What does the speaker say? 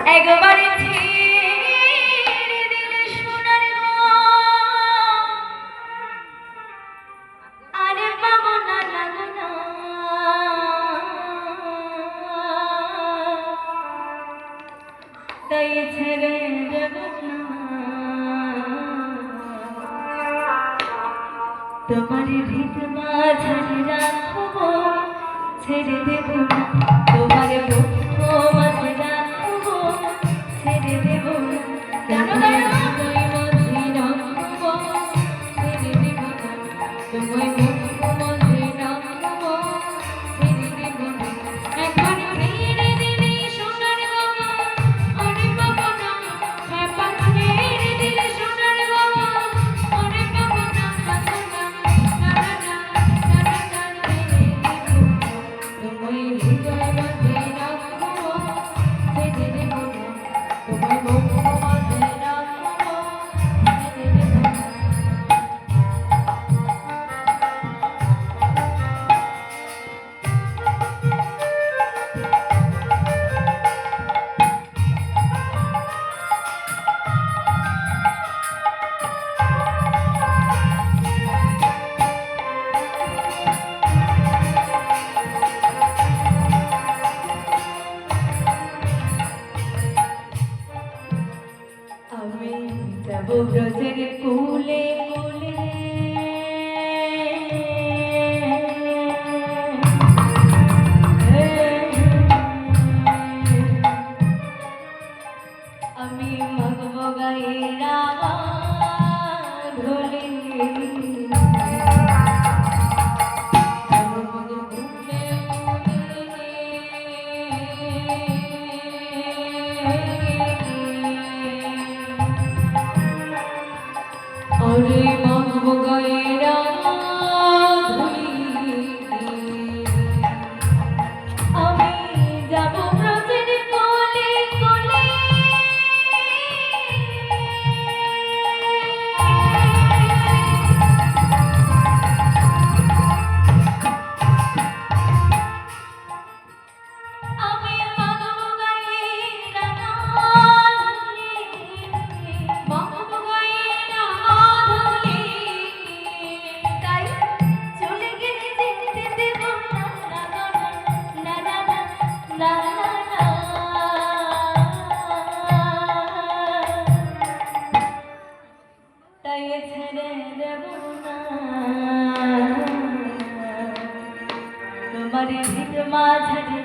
একবারে ছেড়ে দিলে সোনার আরে পাবো না লাগো না তাই ছেড়ে দেব না তোমার ভিত মাঝারে রাখবো ছেড়ে দেব না তোমার বুদ্ধ মাঝে রাখবো ছেড়ে দেব না জানো তোমায় মাঝে রাখবো ছেড়ে দেব না তোমায় বুদ্ধ মাঝে রাখবো ছেড়ে দেব না একবার ছেড়ে দিলে সোনার বাবা আরে বাবা না একবার ছেড়ে দিলে সোনার বাবা আরে বাবা না তোমায় হৃদয় মাঝে রাখবো ছেড়ে দেব না তোমায় বুদ্ধ মাঝে রাখবো ছেড়ে দেব না আমি যাব ব্রজের কুলে কুলে আমি মাগব গাইরা ধরে আরে মাগব গাইরা আমি যাব ব্রজের কোলে কোলে আমি মাগব গাইরা মাগব গাইরা তাই চলে গেলে যেতে দেব না না না না না না তাই ছেড়ে দেব না তোমার ভিত মাঝারে